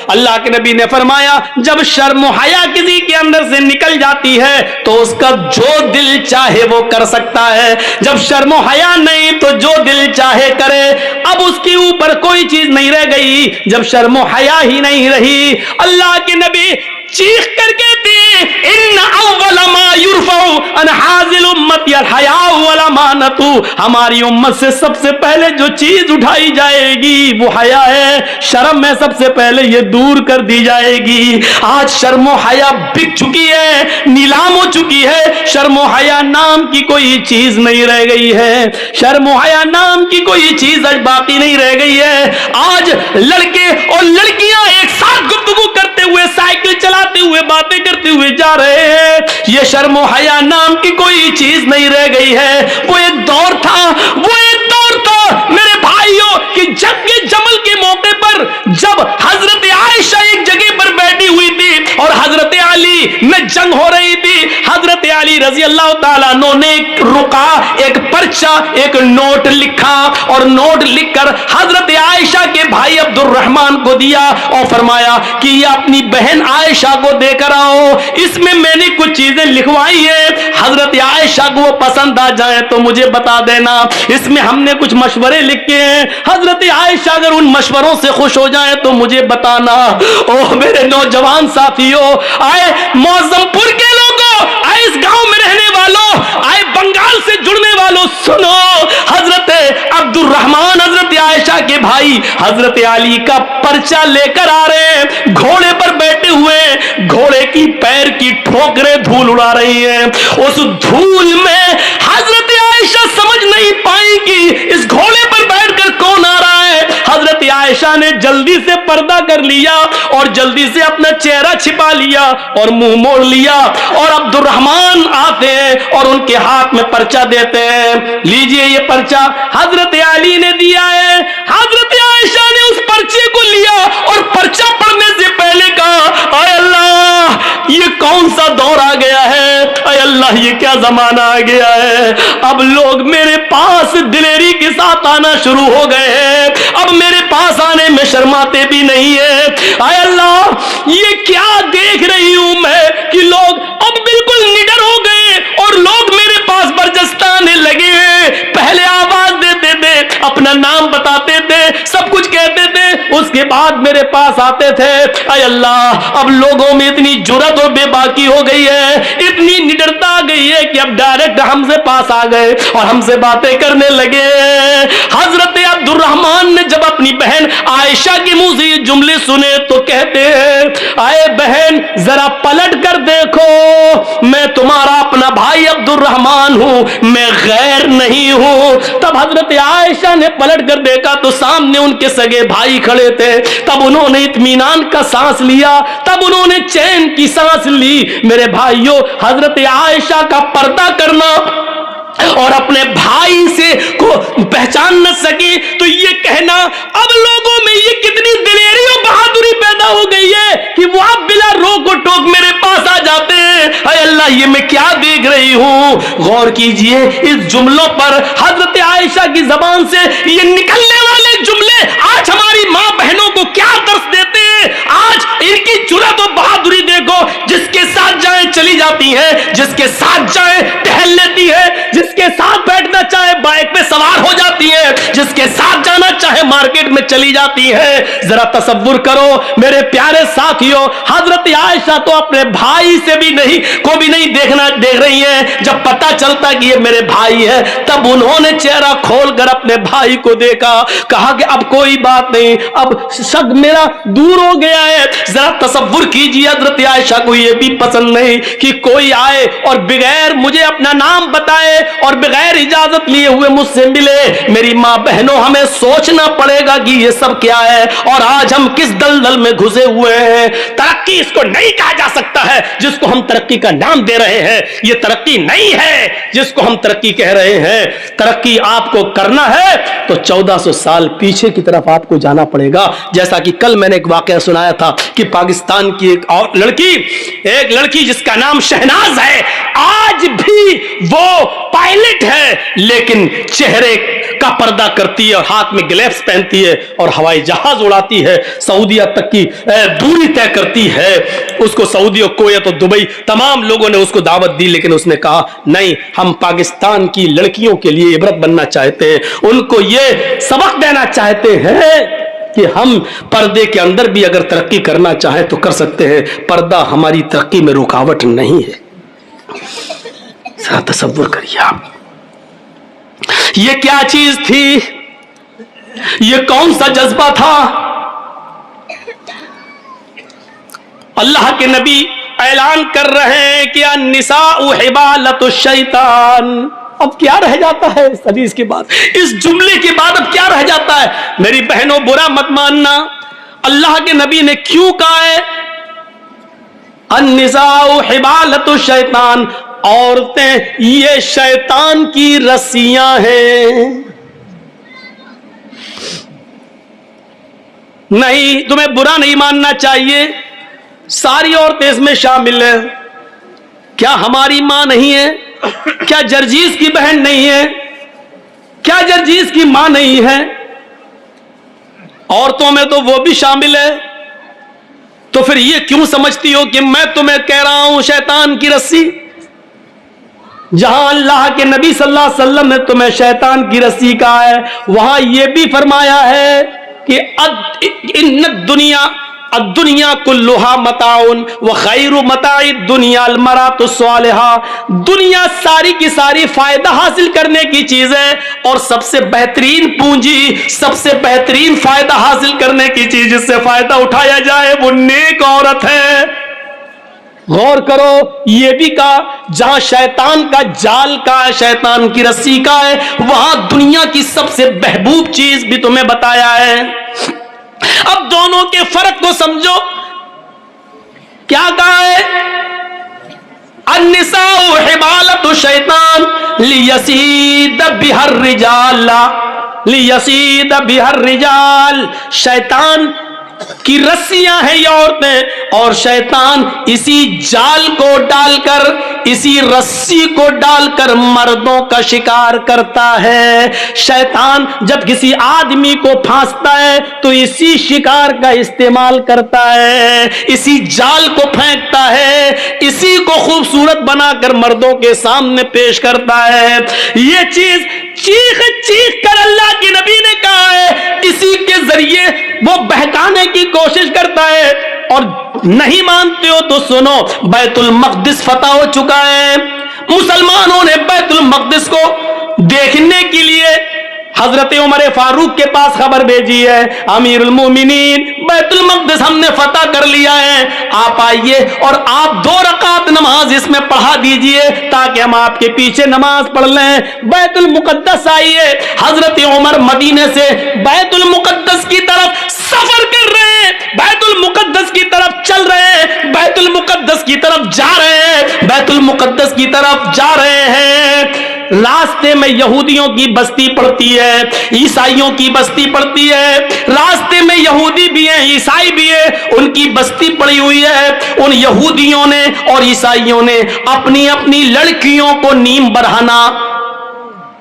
اللہ کے نبی نے فرمایا جب شرم و حیا کسی کے اندر سے نکل جاتی ہے تو اس کا جو دل چاہے وہ کر سکتا ہے، جب شرم و حیا نہیں تو جو دل چاہے کرے۔ اب اس کے اوپر کوئی چیز نہیں رہ گئی جب شرم و حیا ہی نہیں رہی۔ اللہ کے نبی چیخ کر کہتے ان اول ما یرفع عن هذه الامه الحیاء والامانۃ، ہماری امت سے سب سے پہلے جو چیز اٹھائی جائے گی وہ حیا ہے، شرم میں سب سے پہلے یہ دور کر دی جائے گی۔ آج شرم و حیا بک چکی ہے، نیلام ہو چکی ہے، شرم و حیا نام کی کوئی چیز نہیں رہ گئی ہے، شرم و حیا نام کی کوئی چیز آج باقی نہیں رہ گئی ہے۔ آج لڑکے اور لڑکیاں ایک ساتھ گفتگو کرتے ہوئے، سائیکل چلاتے ہوئے، باتیں کرتے ہوئے جا رہے ہیں، یہ شرم و حیا نام کی کوئی چیز نہیں رہ گئی ہے۔ وہ ایک دور تھا، وہ ایک دور تھا میرے بھائیوں کہ جنگ جمل کے موقع پر جب حضرت عائشہ ایک جگہ پر بیٹھی ہوئی تھی اور حضرت علی میں جنگ ہو رہی تھی، حضرت علی رضی اللہ تعالیٰ عنہ نے ایک رکا، ایک پرچہ، ایک نوٹ لکھا اور نوٹ لکھ کر حضرت عائشہ کے بھائی عبد الرحمن کو دیا اور فرمایا کہ یہ اپنی بہن عائشہ کو دے کر آؤ، اس میں میں نے کچھ چیزیں لکھوائی ہیں، حضرت عائشہ کو وہ پسند آ جائیں تو مجھے بتا دینا، اس میں ہم نے کچھ مشورے لکھے ہیں، حضرت عائشہ اگر ان مشوروں سے خوش ہو جائیں تو مجھے بتانا۔ اوہ میرے نوجوان ساتھیوں، آئے معظم پور کے لوگوں، آئے اس گاؤں میں رہنے والوں، آئے بنگال سے جڑنے والوں، سنو، حضرت عبد الرحمن حضرت عائشہ کے بھائی حضرت علی کا پرچہ لے کر آ رہے ہیں، گھوڑے پر بیٹھے ہوئے، گھوڑے کی پیر کی ٹھوکریں دھول اڑا رہی ہیں، اس دھول میں حضرت عائشہ سمجھ نہیں پائیں کہ اس گھوڑے پر بیٹھ کر کون آ رہا ہے۔ حضرت عائشہ نے جلدی سے پردہ کر لیا اور جلدی سے اپنا چہرہ چھپا لیا اور منہ موڑ لیا، اور عبد الرحمن آتے ہیں اور ان کے ہاتھ میں پرچہ دیتے ہیں، لیجئے یہ پرچہ حضرت علی نے دیا ہے۔ حضرت عائشہ نے اس پرچے کو لیا اور پرچہ پڑھنے سے پہلے کہا اے اللہ یہ کون سا دور آ گیا ہے، اے اللہ یہ کیا زمانہ آ گیا ہے، اب لوگ میرے پاس دلیری کے ساتھ آنا شروع ہو گئے ہیں، اب میرے پاس آنے میں شرماتے بھی نہیں ہیں، اے اللہ یہ کیا دیکھ رہی ہوں میں کہ لوگ اب بالکل نڈر ہو گئے اور لوگ میرے پاس برجستہ آنے لگے ہیں، پہلے آواز دیتے تھے، اپنا نام بتاتے تھے، سب کچھ کہتے تھے، اس کے بعد میرے پاس آتے تھے، اے اللہ اب لوگوں میں اتنی جرات اور بے باکی ہو گئی ہے، اتنی نڈرتا آ گئی ہے کہ اب ڈائریکٹ ہم سے پاس آ گئے اور ہم سے باتیں کرنے لگے۔ حضرت عبد الرحمن نے جب اپنی بہن عائشہ کے منہ سے یہ جملے سنے تو کہتے ہیں اے بہن ذرا پلٹ کر دیکھو، میں تمہارا اپنا بھائی عبد الرحمن ہوں، میں غیر نہیں ہوں۔ تب حضرت عائشہ نے پلٹ کر دیکھا تو سامنے ان کے سگے بھائی کھڑے تھے، تب انہوں نے اطمینان کا سانس لیا، تب انہوں نے چین کی سانس لی۔ میرے بھائیوں حضرت عائشہ کا پردہ کرنا اور اپنے بھائی سے کو پہچان نہ سکی تو یہ کہنا، اب لوگوں میں یہ کتنی دلیری اور بہادری پیدا ہو گئی ہے کہ وہ اب بلا روک و ٹوک میرے پاس آ جاتے ہیں۔ اے اللہ یہ میں کیا دیکھ رہی ہوں، غور کیجئے اس جملوں پر، حضرت عائشہ کی زبان سے یہ نکلنے والے جملے آج ہماری ماں بہنوں کو کیا درس دیتے ہیں۔ آج ان کی جرات و بہادری دیکھو، جس کے ساتھ جائیں چلی جاتی ہیں، جس کے ساتھ جائیں ٹہل لیتی ہے، جس کے ساتھ بیٹھنا چاہے بائک پہ سوار ہو جاتی ہے، جس کے ساتھ جانا چاہے مارکیٹ میں چلی جاتی ہے۔ ذرا تصور کرو میرے پیارے ساتھیوں، حضرت عائشہ تو اپنے بھائی سے بھی نہیں دیکھ رہی ہیں، جب پتہ چلتا کہ یہ میرے بھائی ہے تب انہوں نے چہرہ کھول کر اپنے بھائی کو دیکھا، کہا کہ اب کوئی بات نہیں، اب شک میرا دور ہو گیا ہے۔ ذرا تصور کیجیے حضرت عائشہ کو یہ بھی پسند نہیں کہ کوئی آئے اور بغیر مجھے اپنا نام بتائے اور بغیر اجازت لیے ہوئے مجھ سے ملے۔ میری ماں بہنوں ہمیں سوچنا پڑے گا کہ یہ سب کیا ہے اور آج ہم کس دلدل میں گھسے ہوئے ہیں۔ ترقی तरक्की इसको नहीं कहा जा सकता है जिसको हम तरक्की का नाम दे रहे हैं। ये तरक्की नहीं है जिसको हम तरक्की कह रहे हैं। तरक्की आपको करना है तो 1400 साल पीछे की तरफ आपको जाना पड़ेगा। जैसा कि कल मैंने एक वाकया सुनाया था कि पाकिस्तान की एक लड़की जिसका नाम शहनाज है, आज भी वो पायलट है, लेकिन चेहरे का पर्दा करती है और हाथ में ग्लव्स पहनती है और हवाई जहाज उड़ाती है, सऊदीया तक की दूरी तय करती है। उसको सऊदी और कुवैत और दुबई तमाम लोगों ने उसको दावत दी, लेकिन उसने कहा नहीं, हम पाकिस्तान की लड़कियों के लिए इबरत बनना चाहते हैं, उनको ये सबक देना चाहते हैं कि हम पर्दे के अंदर भी अगर तरक्की करना चाहें तो कर सकते हैं। पर्दा हमारी तरक्की में रुकावट नहीं है। तसव्वुर करिए आप, ये क्या चीज थी, ये कौन सा जज्बा था। अल्लाह के नबी ऐलान कर रहे हैं कि अन्निसाउ हिबालतु शैतान। अब क्या रह जाता है इस हदीस के बाद, इस जुमले के बाद अब क्या रह जाता है। मेरी बहनों, बुरा मत मानना, अल्लाह के नबी ने क्यों कहा है अन्निसाउ हिबालतु शैतान, औरतें ये शैतान की रस्सियां हैं। नहीं, तुम्हें बुरा नहीं मानना चाहिए, सारी औरतें इसमें शामिल है। क्या हमारी मां नहीं है? क्या जर्जीस की बहन नहीं है? क्या जर्जीस की मां नहीं है? औरतों में तो वो भी शामिल है। तो फिर ये क्यों समझती हो कि मैं तुम्हें कह रहा हूं शैतान की रस्सी, जहां अल्लाह के नबी सल्लल्लाहु अलैहि वसल्लम ने तुम्हें शैतान की रस्सी कहा है, वहां यह भी फरमाया है कि दुनिया कुल्लुहा मताउन व खैरु मताई दुनिया अल मरातु स्वालिहा। दुनिया सारी की सारी फायदा हासिल करने की चीज है और सबसे बेहतरीन पूंजी, सबसे बेहतरीन फायदा हासिल करने की चीज, जिससे फायदा उठाया जाए, वो नेक औरत है। गौर करो, ये भी कहा जहां शैतान का जाल का, शैतान की रस्सी का है, वहां दुनिया की सबसे महबूब चीज भी तुम्हें बताया है। अब दोनों के फर्क को समझो। क्या कहा है? अन्निसाउ हिबालतु शैतान लियसीद बिहर रिजाल, लियसीद बिहर रिजाल। शैतान की रस्सियां हैं ये औरतें, और शैतान इसी जाल को डालकर, इसी रस्सी को डालकर मर्दों का शिकार करता है। शैतान जब किसी आदमी को फांसता है तो इसी शिकार का इस्तेमाल करता है, इसी जाल को फेंकता है, इसी को खूबसूरत बनाकर मर्दों के सामने पेश करता है। ये चीज चीख चीख कर अल्लाह के नबी ने कहा है, इसी के जरिए वो बहकाने की कोशिश करता है। और नहीं मानते हो तो सुनो, बैतुल मक़दिस फतह हो चुका है। मुसलमानों ने बैतुल मक़दिस को देखने के लिए हजरत उमर फारूक के पास खबर भेजी है, अमीरुल मोमिनीन बैतुल मक़दिस हमने फतह कर लिया है, आप आइए और आप 2 रकात नमाज इसमें पढ़ा दीजिए ताकि हम आपके पीछे नमाज पढ़ लें। बैतुल मुक़द्दस आइए। हजरत उमर मदीने से बैतुल मुक़द्दस की तरफ सफर कर रहे हैं, बैतुल मुक़द्दस की तरफ चल रहे हैं, बैतुल मुक़द्दस की तरफ जा रहे हैं, बैतुल मुक़द्दस की तरफ जा रहे हैं। रास्ते में यहूदियों की बस्ती पड़ती है, ईसाइयों की बस्ती पड़ती है। रास्ते में यहूदी भी हैं, ईसाई भी है, उनकी बस्ती पड़ी हुई है। उन यहूदियों ने और ईसाइयों ने अपनी अपनी लड़कियों को नीम बरहाना,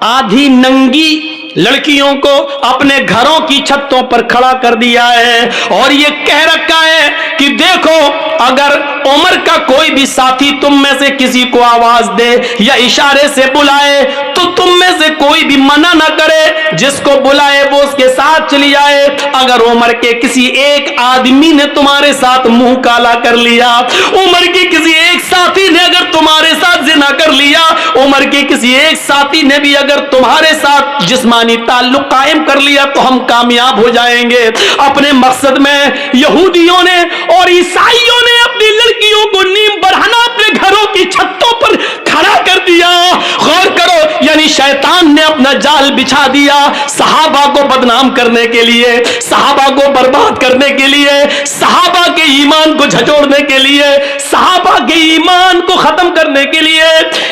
आधी नंगी लड़कियों को अपने घरों की छतों पर खड़ा कर दिया है और ये कह रखा है कि देखो, अगर उमर का कोई भी साथी तुम में से किसी को आवाज दे या इशारे से बुलाए तो तुम में से कोई भी मना ना करे, जिसको बुलाए वो उसके साथ चली जाए। अगर उमर के किसी एक आदमी ने तुम्हारे साथ मुंह काला कर लिया, उमर के किसी एक साथी ने अगर तुम्हारे साथ जिना कर लिया, उमर के किसी एक साथी ने भी अगर तुम्हारे साथ जिस्मानी ताल्लुक कायम कर लिया, तो हम कामयाब हो जाएंगे अपने मकसद में। यहूदियों ने और ईसाइयों ने अपनी लड़कियों को नीम बढ़ाना अपने घरों की छतों पर खड़ा कर दिया। गौर करो, यानी शैतान ने अपना जाल बिछा दिया सहाबा को बदनाम करने के लिए, सहाबा को बर्बाद करने के लिए, सहाबा के ईमान ایمان کو جھنجھوڑنے کے لیے, صحابہ کے ایمان کو ختم کرنے کے لیے.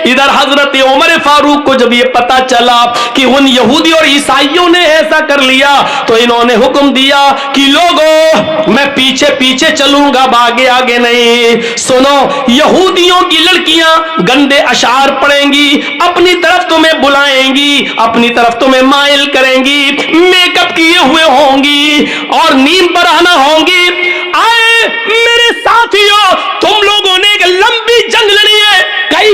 ادھر حضرت عمر فاروق کو جب یہ پتا چلا کہ ان یہودی اور عیسائیوں نے ایسا کر لیا تو انہوں نے حکم دیا کہ لوگوں میں پیچھے پیچھے چلوں گا, آگے آگے نہیں. سنو, یہودیوں کی لڑکیاں گندے اشعار پڑھیں گی, اپنی طرف تمہیں بلائیں گی, اپنی طرف تمہیں مائل کریں گی, میک اپ کیے ہوئے ہوں گی اور نیم برہنہ ہوں گی. آئے میرے ساتھیوں, تم لوگوں نے ایک لمبی جنگ لڑی ہے,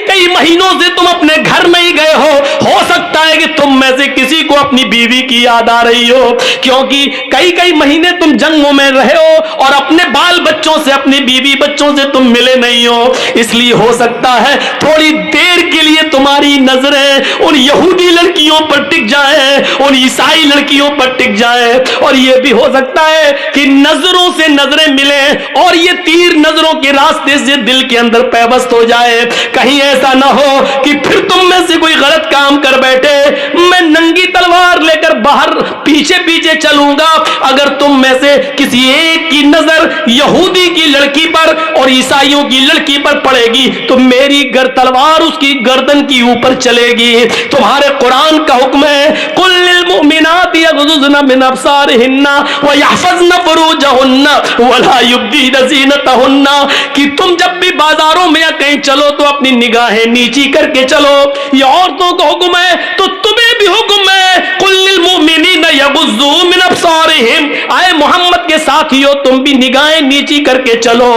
کئی مہینوں سے تم اپنے گھر میں ہی گئے ہو سکتا ہے کہ تم میں سے کسی کو اپنی بیوی کی یاد آ رہی ہو, کیونکہ کئی مہینے تم جنگوں میں رہے ہو اور اپنے بال بچوں سے, اپنی بیوی بچوں سے تم ملے نہیں ہو. اس لیے ہو سکتا ہے تھوڑی دیر کے لیے تمہاری نظریں ان یہودی لڑکیوں پر ٹک جائیں, ان عیسائی لڑکیوں پر ٹک جائیں, اور یہ بھی ہو سکتا ہے کہ نظروں سے نظریں ملیں اور یہ تیر نظروں کے راستے سے دل کے اندر پیوست ہو جائے. کہیں ایسا نہ ہو کہ پھر تم میں سے کوئی غلط کام کر بیٹھے, میں ننگی تلوار لے کر باہر پیچھے پیچھے چلوں گا. اگر تم میں سے کسی ایک کی نظر یہودی کی لڑکی پر اور عیسائیوں کی لڑکی پر پڑے گی تو میری تلوار اس کی گردن کی اوپر چلے گی. تمہارے قرآن کا حکم ہے, قل للمؤمنات یغضضن من ابصارهن ويحفظن فروجهن ولا يبدين زينتهن, کہ تم جب بھی بازاروں میں یا کہیں چلو تو اپنی نگاہیں نیچی کر کے چلو. یہ عورتوں کا حکم ہے تو تمہیں بھی حکم ہے, قل للمؤمنین یغضوا من ابصارهم. آئے محمد کے ساتھیوں, تم بھی نگاہیں نیچی کر کے چلو.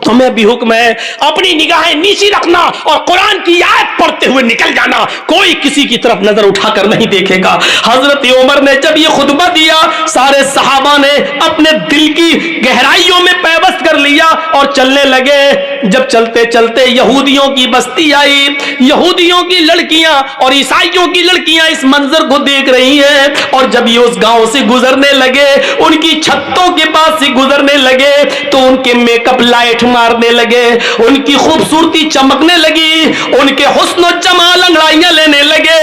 تمہیں بھی حکم ہے اپنی نگاہیں نیچی رکھنا اور قرآن کی آیت پڑھتے ہوئے نکل جانا, کوئی کسی کی طرف نظر اٹھا کر نہیں دیکھے گا. حضرت عمر نے جب یہ خطبہ دیا, سارے صحابہ نے اپنے دل کی گہرائیوں میں پیوست کر لیا اور چلنے لگے. جب چلتے چلتے یہودیوں کی بستی آئی, یہودیوں کی لڑکیاں اور عیسائیوں کی لڑکیاں اس منظر کو دیکھ رہی ہیں, اور جب یہ اس گاؤں سے گزرنے لگے, ان کی چھتوں کے پاس سے گزرنے لگے تو ان کے میک اپ لائٹ مارنے لگے, ان کی خوبصورتی چمکنے لگی, ان کے حسن و جمال انگڑائیاں لینے لگے.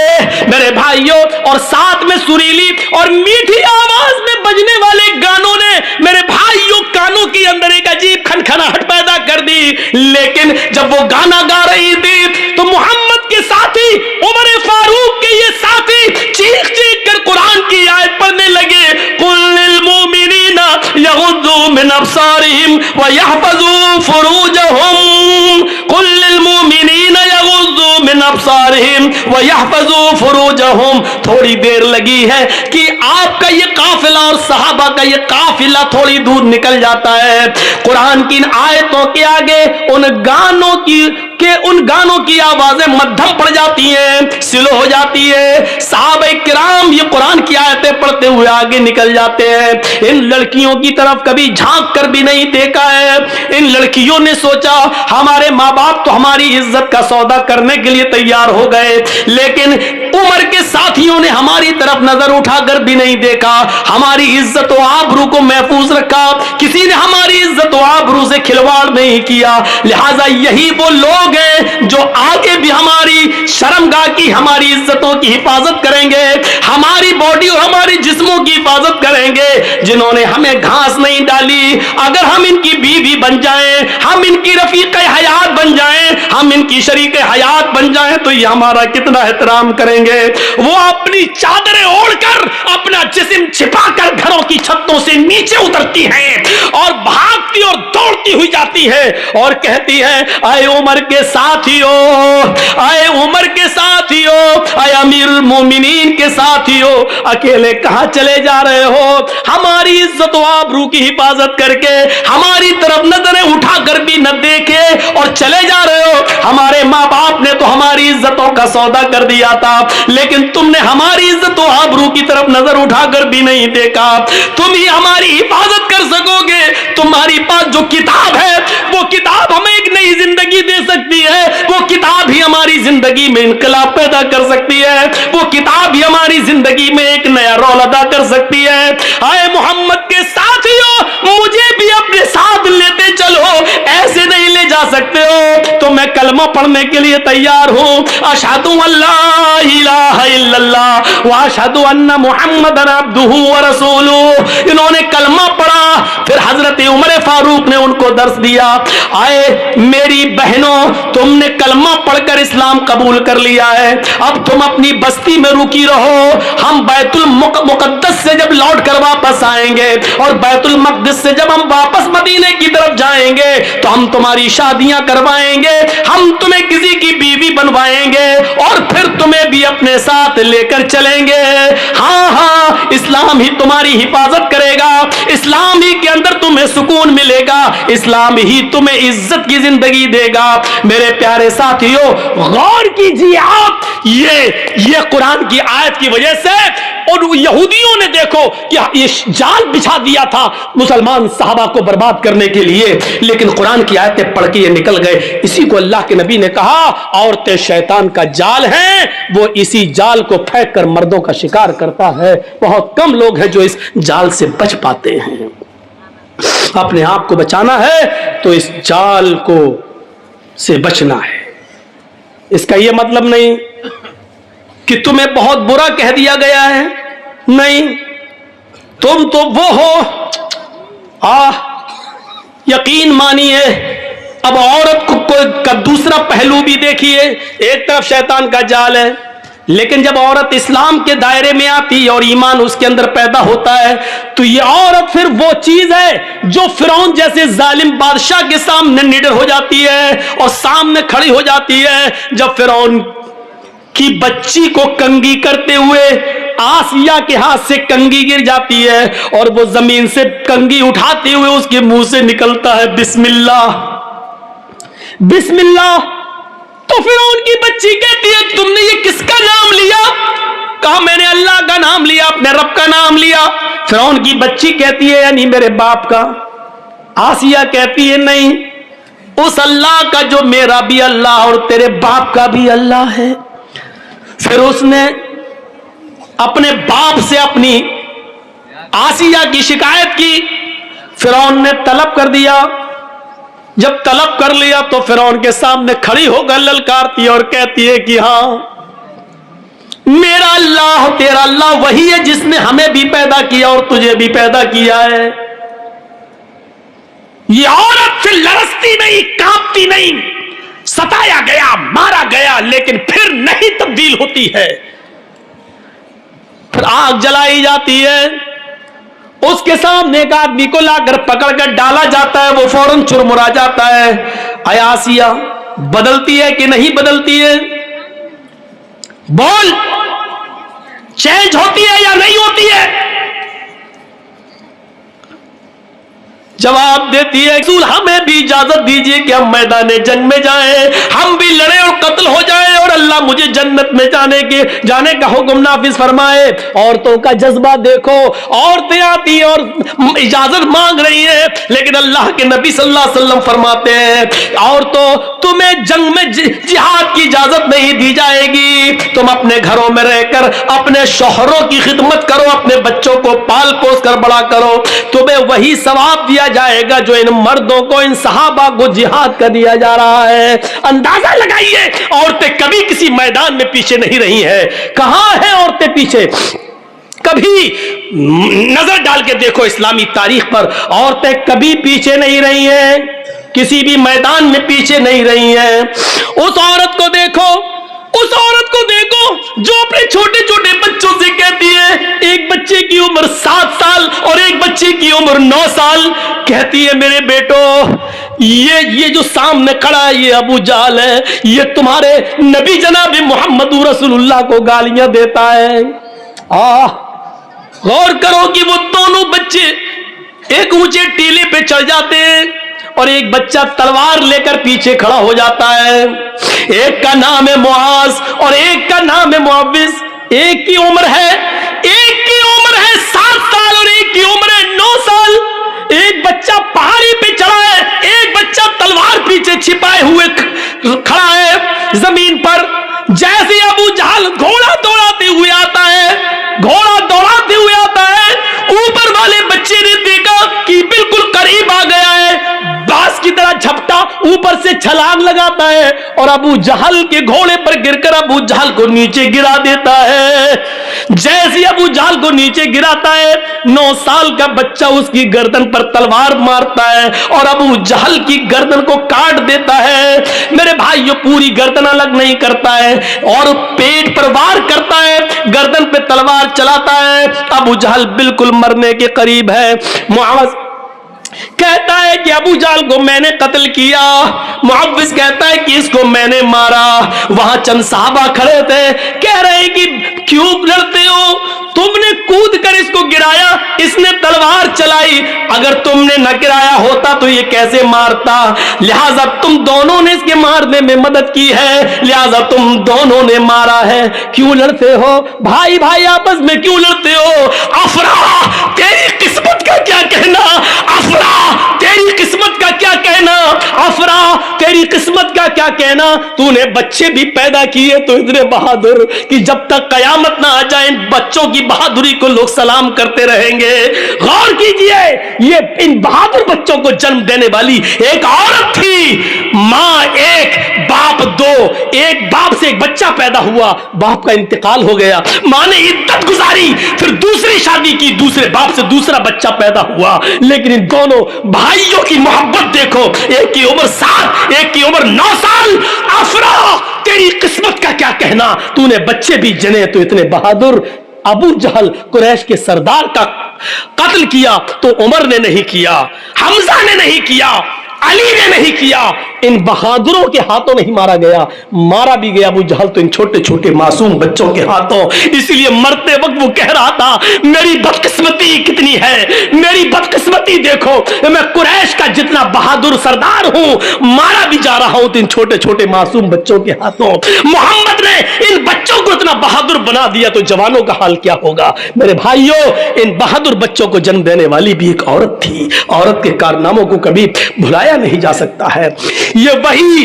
میرے بھائیوں, اور ساتھ میں سریلی اور میٹھی آواز میں بجنے والے گانوں نے میرے بھائیوں کانوں کے اندر ایک عجیب کھنکھناہٹ پیدا کر دی. لیکن جب وہ گانا گا رہی تھی تو محمد کے ساتھی, عمر فاروق کے یہ ساتھی چیخ چیخ کر قرآن کی آیت پڑھنے لگے, قل للمؤمنین یغضوا من ابصارهم ويحفظوا فروجهم, قل للمؤمنین یغضوا من ابصارهم ويحفظوا فروجهم. تھوڑی دیر لگی ہے کہ آپ کا یہ قافلہ اور صحابہ کا یہ قافلہ تھوڑی دور نکل جاتا ہے. قرآن کی ان آیتوں کے آگے ان گانوں کی آوازیں مدھم پڑ جاتی ہیں, سلو ہو جاتی ہے. صحابہ کرام یہ قرآن کی آیتیں پڑھتے ہوئے آگے نکل جاتے ہیں. ان لڑکیوں کی طرف کبھی جھانک کر بھی نہیں دیکھا ہے. ان لڑکیوں نے سوچا ہمارے ماں باپ تو ہماری عزت کا سودا کرنے کے لیے تیار ہو گئے, لیکن عمر کے ساتھیوں نے ہماری طرف نظر اٹھا کر بھی نہیں دیکھا, ہماری عزت و آبرو کو محفوظ رکھا, کسی نے ہماری عزت و آبرو سے کھلواڑ نہیں کیا. لہذا یہی وہ لوگ ہیں جو آگے بھی ہماری شرمگاہ کی, ہماری عزتوں کی حفاظت کریں گے, ہماری باڈی اور ہماری جسموں کی حفاظت کریں گے, جنہوں نے ہمیں گھاس نہیں ڈالی. اگر ہم ان کی بیوی بن جائیں, ہم ان کی رفیق حیات بن جائیں, ہم ان کی شریک حیات بن جائیں تو یہ ہمارا کتنا احترام کریں گے. وہ اپنی چادریں اوڑھ کر, اپنا جسم چھپا کر گھروں کی چھتوں سے نیچے اترتی ہیں اور بھاگتی اور دوڑتی ہوئی جاتی ہے اور کہتی ہے, اے عمر کے ساتھیو, اے عمر کے ساتھیو, اے امیر المومنین کے ساتھیو, اکیلے کہاں چلے جا رہے ہو؟ ہماری عزت و آبرو کی حفاظت کر کے ہماری طرف نظریں اٹھا کر بھی نہ دیکھے اور چلے جا رہے ہو. ہمارے ماں باپ نے تو ہماری عزتوں کا سودا کر دیا تھا, لیکن تم نے ہماری عزت و آبرو کی طرف نظر اٹھا کر بھی نہیں دیکھا. تم ہی ہماری حفاظت کر سکو گے. تمہاری پاس جو کتاب ہے وہ کتاب ہمیں ایک نئی زندگی دے سکتی ہے, وہ کتاب ہی ہماری زندگی میں انقلاب پیدا کر سکتی ہے, وہ کتاب ہی ہماری زندگی میں ایک نیا رول ادا کر سکتی ہے. اے محمد کے ساتھیوں, مجھے بھی اپنے ساتھ لیتے چلو, ایسے نہیں لے جا जा सकते हो तो मैं कलमा पढ़ने के लिए तैयार हूं। अशहदु अल्ला इलाहा इल्लल्लाह व अशहदु अन्ना मुहम्मदन अब्दुहु व रसूलुहु। इन्होंने कलमा पढ़ा, फिर हजरत उमर फारूक ने उनको दर्स दिया। आए मेरी बहनों, तुमने कलमा पढ़कर इस्लाम कबूल कर लिया है, अब तुम अपनी बस्ती में रुकी रहो। हम बैतुल मुकद्दस से जब लौट कर वापस आएंगे और बैतुल मक़दिस से जब हम वापस मदीने की तरफ जाएंगे तो हम तुम्हारी शादियां करवाएंगे, हम तुम्हें किसी की बीवी बनवाएंगे और फिर तुम्हें भी अपने साथ लेकर चलेंगे। हाँ हाँ, इस्लाम ही तुम्हारी हिफाजत करेगा, इस्लाम ही के अंदर तुम्हें सुकून मिलेगा, इस्लाम ही तुम्हें इज्जत की जिंदगी देगा। मेरे प्यारे साथियों, गौर कीजिए आप, ये कुरान की आयत की वजह से और यहूदियों ने देखो कि ये जाल बिछा दिया था मुसलमान सहाबा को बर्बाद करने के लिए, लेकिन कुरान की आयतें पढ़ के ये निकल गए। इसी को अल्लाह के नबी ने कहा, औरतें शैतान का जाल हैं, वो इसी जाल को फेंक कर मर्दों का शिकार करता है। बहुत कम लोग हैं जो इस जाल से बच पाते हैं। अपने आप को बचाना है तो इस जाल को से बचना है। इसका यह मतलब नहीं कि तुम्हें बहुत बुरा कह दिया गया है, नहीं, तुम तो वो हो। यकीन मानिए, अब औरत को दूसरा पहलू भी देखिए। एक तरफ शैतान का जाल है, लेकिन जब औरत इस्लाम के दायरे में आती है और ईमान उसके अंदर पैदा होता है तो ये औरत फिर वो चीज है जो फिरौन जैसे जालिम बादशाह के सामने निडर हो जाती है और सामने खड़ी हो जाती है। जब फिरौन की बच्ची को कंगी करते हुए आसिया के हाथ से कंगी गिर जाती है और वो जमीन से कंगी उठाते हुए उसके मुंह से निकलता है बिस्मिल्लाह बिस्मिल्लाह, तो फिर उनकी बच्ची कहती है तुमने ये किसका नाम लिया? कहा मैंने अल्लाह का नाम लिया, अपने रब का नाम लिया। फिर उनकी बच्ची कहती है यानी मेरे बाप का। आसिया कहती है नहीं, उस अल्लाह का जो मेरा भी अल्लाह और तेरे बाप का भी अल्लाह है। फिर उसने अपने बाप से अपनी आसिया की शिकायत की, फिरौन ने तलब कर दिया। जब तलब कर लिया तो फिरौन के सामने खड़ी होकर ललकारती और कहती है कि हाँ, मेरा अल्लाह तेरा अल्लाह वही है जिसने हमें भी पैदा किया और तुझे भी पैदा किया है। ये औरत फिर लरसती नहीं, कांपती नहीं, सताया गया, मारा गया, लेकिन फिर नहीं तब्दील होती है। फिर आग जलाई जाती है, उसके सामने एक आदमी को लाकर पकड़कर डाला जाता है, वो फौरन चुरमुरा जाता है। आसिया बदलती है कि नहीं बदलती है? बोल, चेंज होती है या नहीं होती है? जवाब देती है रसूल हमें भी इजाजत दीजिए कि हम मैदान जंग में जाएं, हम भी लड़े और कत्ल हो जाएं और अल्लाह मुझे जन्नत में जाने का हुक्म नाफिज फरमाए। औरतों का जज्बा देखो, औरतें आती और इजाजत मांग रही हैं, लेकिन अल्लाह के नबी सल्लल्लाहु अलैहि वसल्लम फरमाते हैं औरतों तुम्हें जंग में जिहाद की इजाजत नहीं दी जाएगी, तुम अपने घरों में रहकर अपने शौहरों की खिदमत करो, अपने बच्चों को पाल पोस कर बड़ा करो, तुम्हें वही सवाब दिया जाएगा जो इन मर्दों को, इन सहाबा को जिहाद का दिया जा रहा है। अंदाजा लगाइए, औरतें कभी किसी मैदान में पीछे नहीं रही हैं। कहां हैं औरतें पीछे? कभी नजर डाल के देखो इस्लामी तारीख पर, औरतें कभी पीछे नहीं रही हैं, किसी भी मैदान में पीछे नहीं रही हैं। उस औरत को देखो, उस औरत को देखो जो अपने छोटे छोटे बच्चों से कहती है, एक बच्चे की उम्र 7 साल और एक बच्चे की उम्र 9 साल, कहती है मेरे बेटो ये जो सामने खड़ा है ये अबू जाल है, ये तुम्हारे नबी जनाब मोहम्मद रसूलुल्लाह को गालियां देता है। गौर करो कि वो दोनों बच्चे एक ऊंचे टीले पे चढ़ जाते हैं और एक बच्चा तलवार लेकर पीछे खड़ा हो जाता है। एक का नाम है मुआज और एक का नाम है मुअव्विज। एक की उम्र है 7 साल और एक की उम्र है 9 साल। एक बच्चा पहाड़ी पे चढ़ा है, एक बच्चा तलवार पीछे छिपाए हुए खड़ा है जमीन पर। जैसे अबू जहल घोड़ा दौड़ाते हुए आता है, ऊपर वाले बच्चे ने देखा कि बिल्कुल करीब आ गया है, बास की तरह झपटा, ऊपर से छलांग लगाता है और अबू जहल के घोड़े पर गिरकर अबू जहल को नीचे गिरा देता है। जैसे अबू जहल को नीचे गिराता है, 9 साल का बच्चा उसकी गर्दन पर तलवार मारता है और अबू जहल की गर्दन को काट देता है। मेरे भाइयों, पूरी गर्दन अलग नहीं करता है और पेट पर वार करता है, गर्दन पे तलवार चलाता है। अबू जहल बिल्कुल मरने के करीब है। मुआविज कहता है कि अबू जहल को मैंने कत्ल किया। मुआविज कहता है कि इसको मैंने मारा। वहां चंद साहबा खड़े थे, कह रहे कि क्यों लड़ते हो, तुमने कूद कर इसको गिराया, इसने तलवार चलाई, अगर तुमने न गिराया होता तो ये कैसे मारता, लिहाजा तुम दोनों ने इसके मारने में मदद की है, लिहाजा तुम दोनों ने मारा है। क्यों लड़ते हो भाई, भाई आपस में क्यों लड़ते हो? अफरा, तेरी किस्मत का क्या कहना, अफरा तेरी किस्मत का क्या कहना, अफरा तेरी किस्मत का क्या कहना, तूने बच्चे भी पैदा किए तो इतने बहादुर कि जब तक कयामत ना आ जाए बच्चों की बहादुरी को लोग सलाम करते रहेंगे। गौर कीजिए, ये इन बहादुर बच्चों को जन्म देने वाली एक औरत थी। मां एक, बाप दो, एक बाप से एक बच्चा पैदा हुआ, बाप का इंतकाल हो गया, मां ने इद्दत गुजारी, फिर दूसरी शादी की, दूसरे बाप से दूसरा बच्चा पैदा हुआ। लेकिन इन दोनों भाइयों की मोहब्बत देखो, एक की उम्र 7, एक की उम्र 9 साल। अफरा तेरी किस्मत का क्या कहना, तूने बच्चे भी जने तो इतने बहादुर। अबू जहल कुरैश के सरदार का कत्ल किया तो उमर ने नहीं किया, हमजा ने नहीं किया, अली ने नहीं किया, इन बहादुरों के हाथों नहीं मारा गया। मारा भी गया अबू जहल तो इन छोटे छोटे मासूम बच्चों के हाथों। इसलिए मरते वक्त वो कह रहा था, मेरी बदकिस्मती कितनी है, मेरी बदकिस्मती देखो, मैं कुरैश का जितना बहादुर सरदार हूं, मारा भी जा रहा हूं तो इन छोटे छोटे मासूम बच्चों के हाथों। मोहम्मद ने इन बच्चों को इतना बहादुर बना दिया तो जवानों का हाल क्या होगा। मेरे भाइयों, इन बहादुर बच्चों को जन्म देने वाली भी एक औरत थी। औरत के कारनामों को कभी भुलाया नहीं जा सकता है। ये वही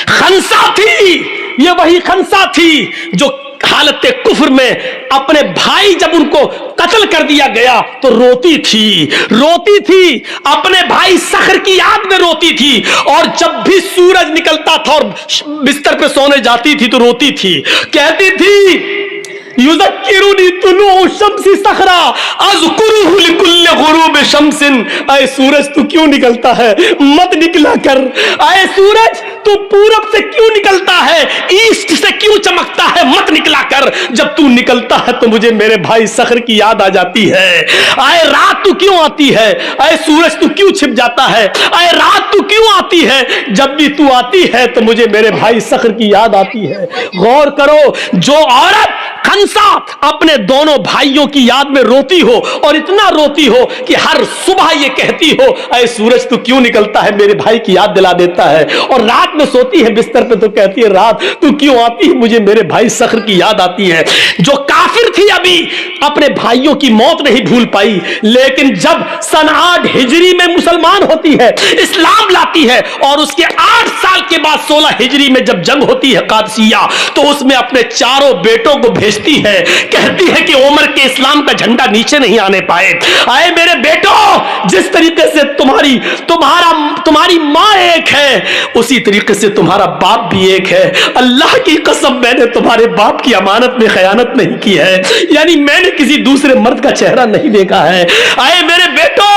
खंसा थी, ये वही खंसा थी जो हालत कुफ्र में अपने भाई जब उनको कत्ल कर दिया गया तो रोती थी, अपने भाई सखर की याद में रोती थी, और जब भी सूरज निकलता था और बिस्तर पे सोने जाती थी तो रोती थी, कहती थी युज़क्किरुनी तुलूउ शम्सी सखरा अज़कुरुहु लिकुल्लि गुरूब शम्सिन। ऐ सूरज तू क्यों निकलता है, मत निकला कर। ऐ सूरज तू पूरब से क्यों निकलता है, ईस्ट से क्यों चमकता है, मत निकला कर। जब तू निकलता है तो मुझे मेरे भाई सखर की याद आ जाती है। ऐ रात तू क्यों आती है, ऐ सूरज तू क्यों छिप जाता है, ऐ रात तू क्यों आती है। जब भी तू आती है तो मुझे मेरे भाई सखर की याद आती है। गौर करो, जो औरत खंसा अपने दोनों भाइयों की याद में रोती हो, और इतना रोती हो कि हर सुबह ये कहती हो, ऐ सूरज तू क्यों निकलता है, मेरे भाई की याद दिला देता है, और रात में सोती है बिस्तर पे तो कहती है रात तू क्यों आती है, मुझे मेरे भाई सखर की याद आती है। जो काफिर थी अभी अपने भाइयों की मौत नहीं भूल पाई, लेकिन जब सन 8 हिजरी में मुसलमान होती है, इस्लाम लाती है, और उसके 8 साल के बाद 16 हिजरी में जब जंग होती है कादसिया, तो उसमें अपने चारों बेटों को भेजती है, कहती है कि उमर के इस्लाम का झंडा नीचे नहीं आने पाए। आए मेरे बेटो, जिस तरीके से तुम्हारी मां एक है, उसी तरीके से तुम्हारा बाप भी एक है। अल्लाह की कसम, मैंने तुम्हारे बाप की अमानत में खयानत नहीं की है, यानी मैंने किसी दूसरे मर्द का चेहरा नहीं देखा है। आए मेरे बेटो,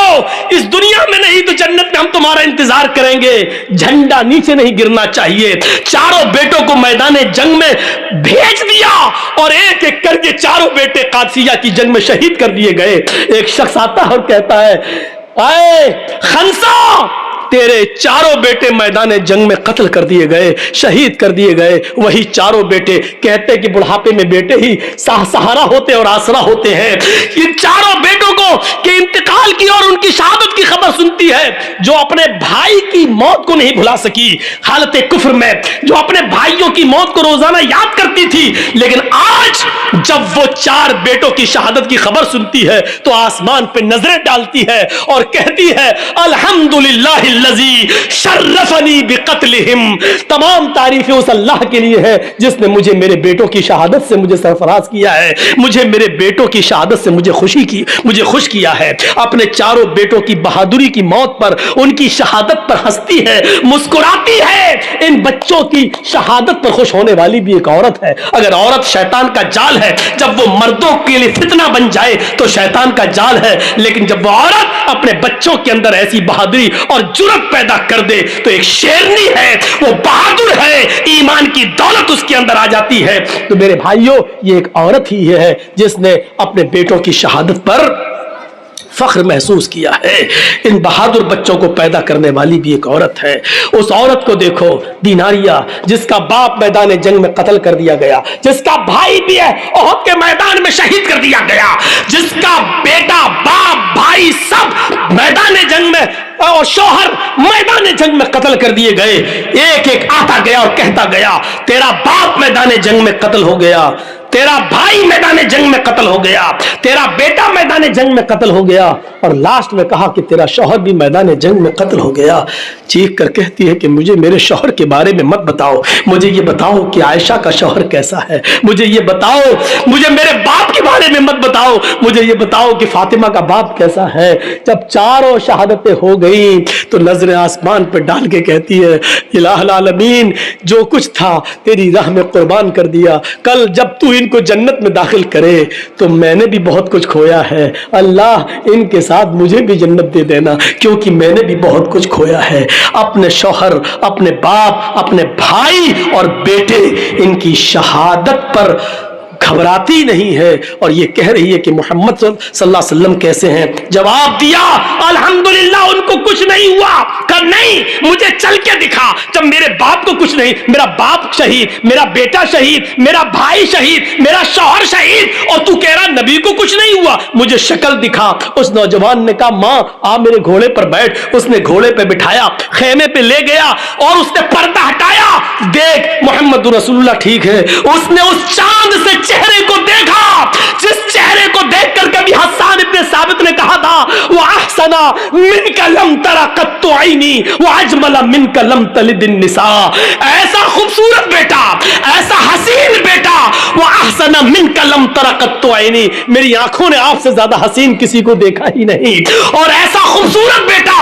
इस दुनिया में नहीं तो जन्नत में हम तुम्हारा इंतजार करेंगे, झंडा नीचे नहीं गिरना चाहिए। चारों बेटों को मैदान जंग में भेज दिया, और एक एक करके चारों बेटे कादसिया की जंग में शहीद कर दिए गए। एक शख्स आता है और कहता है, आए खंसा, तेरे चारों बेटे मैदान जंग में कत्ल कर दिए गए, शहीद कर दिए गए। वही चारों बेटे कहते कि बुढ़ापे में बेटे ही सहारा होते और आसरा होते हैं। इन चारों बेटों को के इंतकाल की और उनकी शहादत की खबर सुनती है, जो अपने भाई की मौत को नहीं भुला सकी हालत कुफ्र में, जो अपने भाइयों की मौत को रोजाना याद करती थी, लेकिन आज जब वो 4 बेटों की शहादत की खबर सुनती है तो आसमान पे नजरें डालती है और कहती है अल्हम्दुलिल्लाह अल्लज़ी शर्रफनी बिक़त्लिहिम, तमाम तारीफें उस अल्लाह के लिए है जिसने मुझे मेरे बेटों की शहादत से मुझे सरफराज किया है, मुझे मेरे बेटों की शहादत से मुझे खुश किया है। अपने चारों बेटों की बहादुरी की मौत पर, उनकी शहादत पर हंसती है, मुस्कुराती है। इन बच्चों की शहादत पर खुश होने वाली भी एक औरत है। अगर औरत शैतान का जाल है, जब वो मर्दों के लिए फितना बन जाए तो शैतान का जाल है, लेकिन जब वो औरत अपने बच्चों के अंदर ऐसी बहादुरी और जुर्रत पैदा कर दे तो एक शेरनी है, वो बहादुर है, ईमान की दौलत उसके अंदर आ जाती है। तो मेरे भाइयों, ये एक औरत ही है जिसने अपने बेटों की शहादत पर फख्र महसूस किया है। इन बहादुर बच्चों को पैदा करने वाली भी एक औरत है। उस औरत को देखो, दीनारिया, जिसका बाप मैदान जंग में कत्ल कर दिया गया, जिसका भाई भी है ओहद के मैदान में शहीद कर दिया गया, जिसका बेटा, बाप, भाई सब मैदान जंग में और शौहर मैदान जंग में कत्ल कर दिए गए। एक एक आता गया और कहता गया, तेरा बाप मैदान जंग में कत्ल हो गया, तेरा भाई मैदान जंग में कत्ल हो गया, तेरा बेटा मैदान जंग में कत्ल हो गया, और लास्ट में कहा कि तेरा शौहर भी मैदान जंग में कत्ल हो गया। चीख कर कहती है कि मुझे मेरे शौहर के बारे में मत बताओ, मुझे ये बताओ कि आयशा का शौहर कैसा है, मुझे ये बताओ, मुझे मेरे बाप के बारे में मत बताओ, मुझे ये बताओ कि फातिमा का बाप कैसा है। जब चारों शहादतें हो गई तो नजरें आसमान पर डाल के कहती है, इलाहुल आलमीन, जो कुछ था तेरी राह में कुर्बान कर दिया, कल जब तू इनको जन्नत में दाखिल करे तो मैंने भी बहुत कुछ खोया है, अल्लाह इनके साथ मुझे भी जन्नत दे देना, क्योंकि मैंने भी बहुत कुछ खोया है। अपने शौहर, अपने बाप, अपने भाई और बेटे, इनकी शहादत पर घबराती नहीं है और ये कह रही है कि मोहम्मद सल्लल्लाहु अलैहि वसल्लम कैसे हैं। जवाब दिया, अल्हम्दुलिल्लाह, उनको कुछ नहीं हुआ। कहा नहीं, मुझे चल के दिखा, जब मेरे बाप को कुछ नहीं, मेरा बाप शहीद, मेरा बेटा शहीद, मेरा भाई शहीद, मेरा शौहर शहीद, और तू कह रहा नबी को कुछ नहीं हुआ, मुझे शक्ल दिखा। उस नौजवान ने कहा, माँ आ मेरे घोड़े पर बैठ। उसने घोड़े पे बिठाया, खेमे पे ले गया और उसने पर्दा हटाया, देख मोहम्मद रसूलुल्लाह ठीक है। उसने उस चांद से चेहरे को देखा, जिस चेहरे को देखकर कभी हस्सान इब्ने साबित ने कहा था, वो अहसना मिनका लम तरा कत्तु आईनी व अजमला मिनका लम तलिदिन निसा। ऐसा खूबसूरत बेटा, ऐसा हसीन बेटा, वो अहसना मिनका लम तरा कत्तु आईनी, मेरी आंखों ने आपसे ज्यादा हसीन किसी को देखा ही नहीं, और ऐसा खूबसूरत बेटा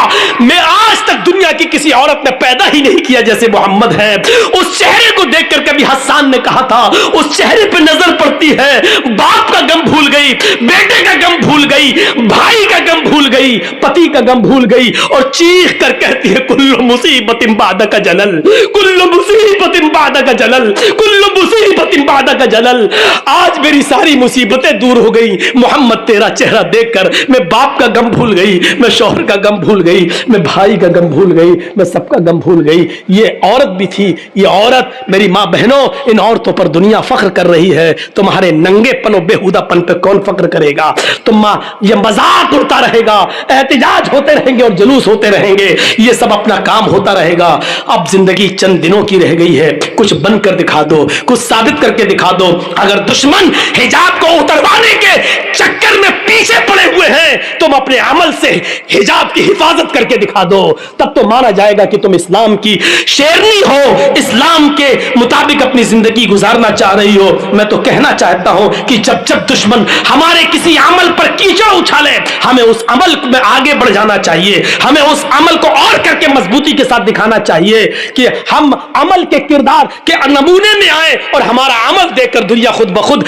मैं आज तक दुनिया की किसी औरत ने पैदा ही नहीं किया जैसे मोहम्मद है। उस चेहरे को देखकर कभी हस्सान ने कहा था, उस चेहरे पे नजर पड़ती है, बाप का गम भूल गई, बेटे का गम भूल गई, भाई का गम भूल गई, पति का गम भूल गई, और चीख कर कहती है, कुल्लु मुसीबतिन बादका जलल, कुल्लु मुसीबतिन बादका जलल, कुल्लु मुसीबतिन बादका जलल। आज मेरी सारी मुसीबतें दूर हो गई मोहम्मद, तेरा चेहरा देखकर। मैं बाप का गम भूल गई, मैं शौहर का गम भूल गई, मैं भाई का गम भूल गई, मैं सबका गम भूल गई। ये औरत भी थी, ये औरत, मेरी माँ बहनों, इन औरतों पर दुनिया फख्र कर रही है। तुम्हारे नंगेपन और बेहुदापन पे कौन फख्र करेगा? तुम ये मजाक उड़ता रहेगा, एहतिजाज होते रहेंगे और जुलूस होते रहेंगे, ये सब अपना काम होता रहेगा। अब जिंदगी चंद दिनों की रह गई है, कुछ बनकर दिखा दो, कुछ साबित करके दिखा दो। अगर दुश्मन हिजाब को उतरवाने के चक्कर में पीछे पड़े हुए हैं, तुम अपने अमल से हिजाब की हिफाजत करके दिखा दो, तब तो माना जाएगा कि तुम इस्लाम की शेरनी हो, इस्लाम के मुताबिक अपनी जिंदगी गुजारना चाह रही हो। मैं तो कहना चाहता हूं कि जब जब दुश्मन हमारे किसी अमल पर कीचड़ उछाले, हमें उस अमल में आगे बढ़ जाना चाहिए, हमें उस अमल को और करके मजबूती के साथ दिखाना चाहिए कि हम अमल के किरदार के नमूने में आए और हमारा अमल देखकर दुनिया खुद ब खुद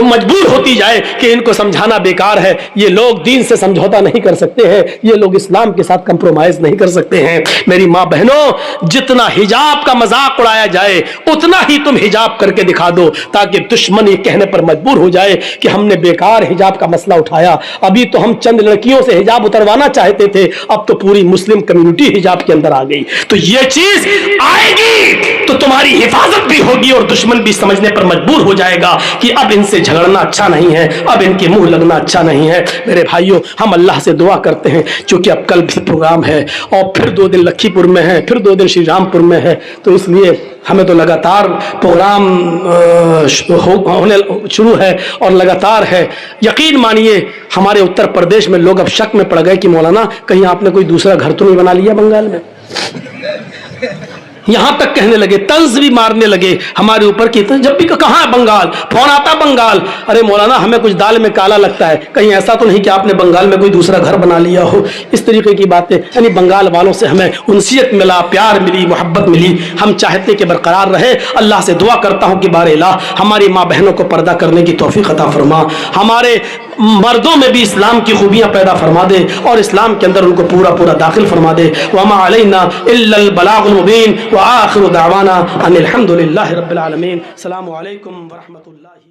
मजबूर होती जाए कि इनको समझाना बेकार है, ये लोग दीन से समझौता नहीं कर सकते हैं, ये लोग इस्लाम के साथ कंप्रोमाइज नहीं कर सकते हैं। मेरी मां बहनों, जितना हिजाब का मजाक उड़ाया जाए उतना ही तुम हिजाब करके दिखा दो, ताकि दुश्मन ये कहने पर मजबूर हो जाए कि हमने बेकार हिजाब का मसला उठाया। अभी तो हम चंद लड़कियों से हिजाब उतरवाना चाहते थे, अब तो पूरी मुस्लिम कम्युनिटी हिजाब के अंदर आ गई। तो ये चीज आएगी تو تمہاری حفاظت بھی ہوگی اور دشمن بھی سمجھنے پر مجبور ہو جائے گا کہ اب ان سے جھگڑنا اچھا نہیں ہے, اب ان کے منہ لگنا اچھا نہیں ہے. میرے بھائیوں, ہم اللہ سے دعا کرتے ہیں چونکہ اب کل بھی پروگرام ہے اور پھر 2 دن لکھی پور میں ہے, پھر 2 دن شری رام پور میں ہے, تو اس لیے ہمیں تو لگاتار پروگرام ہونے شروع ہے اور لگاتار ہے. یقین مانیے ہمارے اتر پردیش میں لوگ اب شک میں پڑ گئے کہ مولانا کہیں آپ نے کوئی دوسرا گھر تو نہیں بنا لیا بنگال میں. یہاں تک کہنے لگے, طنز بھی مارنے لگے ہمارے اوپر کی, جب بھی کہاں ہے بنگال, فون آتا بنگال, ارے مولانا ہمیں کچھ دال میں کالا لگتا ہے, کہیں ایسا تو نہیں کہ آپ نے بنگال میں کوئی دوسرا گھر بنا لیا ہو. اس طریقے کی باتیں, یعنی بنگال والوں سے ہمیں انسیت ملا, پیار ملی, محبت ملی. ہم چاہتے کہ برقرار رہے. اللہ سے دعا کرتا ہوں کہ بار الہ ہماری ماں بہنوں کو پردہ کرنے کی توفیق عطا فرما, ہمارے مردوں میں بھی اسلام کی خوبیاں پیدا فرما دے اور اسلام کے اندر ان کو پورا پورا داخل فرما دے. وما علینا الا البلاغ المبین وآخر دعوانا ان الحمد للہ رب العالمین. السلام علیکم ورحمۃ اللہ.